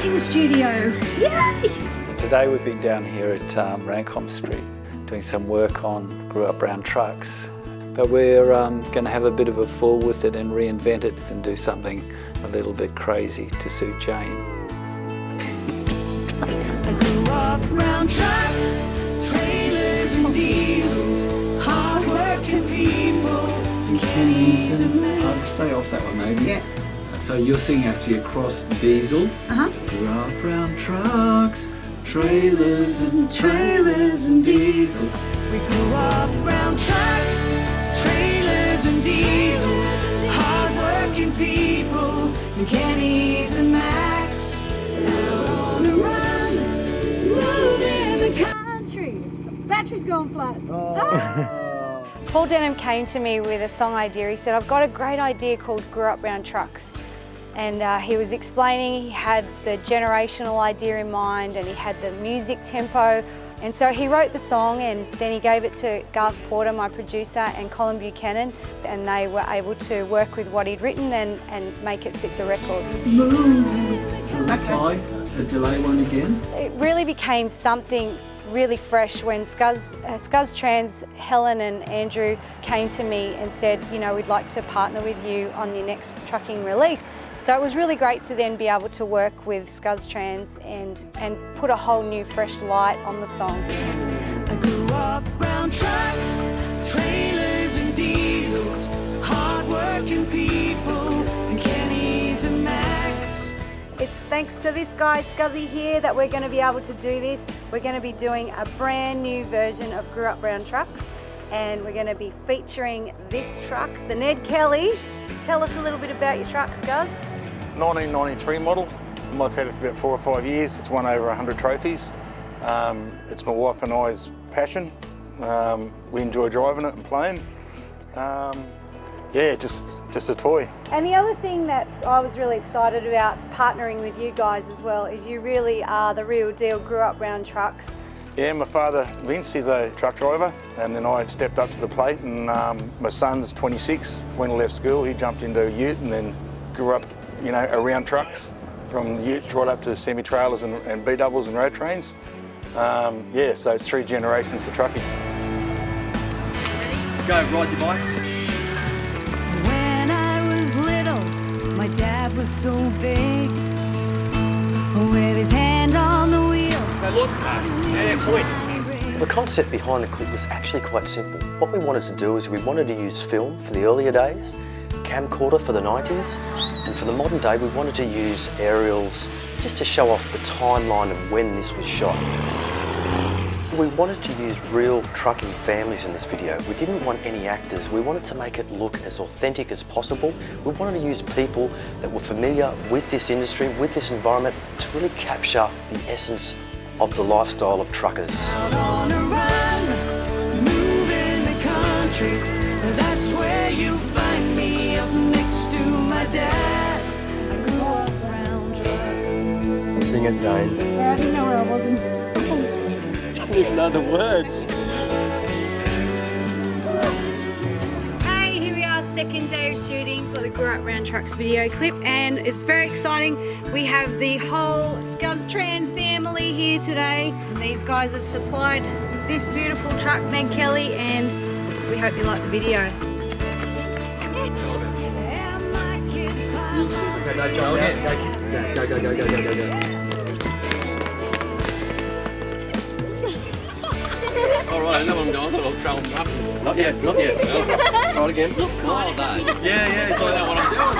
back in the studio. Yay! Today we've been down here at Rancombe Street doing some work on Grew Up Round Trucks. But we're going to have a bit of a fall with it and reinvent it and do something a little bit crazy to suit Jane. I grew up round trucks, trailers and diesels, hard-working people, and Kenny's and I'd stay off that one maybe. Yeah. So you're singing actually across diesel. Grew up round trucks, trailers and diesels. We grew up round trucks, trailers and diesels, hard-working people, and Kenny's and Max, out on a run, moving the country. Battery's gone flat. Paul Denham came to me with a song idea. He said, I've got a great idea called Grew Up Round Trucks. And he was explaining he had the generational idea in mind and he had the music tempo. And so he wrote the song and then he gave it to Garth Porter, my producer, and Colin Buchanan, and they were able to work with what he'd written and make it fit the record. Reply, a delay one again. It really became something really fresh when Scuzz Trans, Helen and Andrew came to me and said, you know, we'd like to partner with you on your next trucking release. So it was really great to then be able to work with Scuzz Trans and put a whole new fresh light on the song. I grew up round trucks, trailers and diesels, hard-working people, and Kenny's and Max. It's thanks to this guy, Scuzzy here, that we're going to be able to do this. We're going to be doing a brand new version of Grew Up Round Trucks, and we're going to be featuring this truck, the Ned Kelly. Tell us a little bit about your truck, Scuzz. 1993 model. I've had it for about 4 or 5 years. It's won over 100 trophies. It's my wife and I's passion. We enjoy driving it and playing. Yeah, just a toy. And the other thing that I was really excited about partnering with you guys as well is you really are the real deal Grew Up Round Trucks. Yeah, my father, Vince, he's a truck driver, and then I stepped up to the plate, and my son's 26. When he left school, he jumped into a ute and then grew up, you know, around trucks, from the utes right up to semi-trailers and B-doubles and road trains. Yeah, so it's 3 generations of truckies. Go, ride your bikes. When I was little, my dad was so big, with his hand on the wheel. The concept behind the clip was actually quite simple. What we wanted to do is we wanted to use film for the earlier days, camcorder for the 90s, and for the modern day we wanted to use aerials just to show off the timeline of when this was shot. We wanted to use real trucking families in this video. We didn't want any actors. We wanted to make it look as authentic as possible. We wanted to use people that were familiar with this industry, with this environment, to really capture the essence of the lifestyle of truckers. Out on a run, moving the country. That's where you find me, up next to my dad. I grew up round trucks. Sing it, Jane. Yeah, I didn't know where I was in. I don't even know the words. Hey, here we are, second day of shooting for the Grew Up Round Trucks video clip, and it's very exciting. We have the whole Scuzz Trans family here today. And these guys have supplied this beautiful truck, Ned Kelly, and we hope you like the video. And my kids climb up. Go. Alright, I know what I'm going, I thought I was throwing you up. Not yet. Try it again. Look, God, that. Yeah, So I know what I'm doing.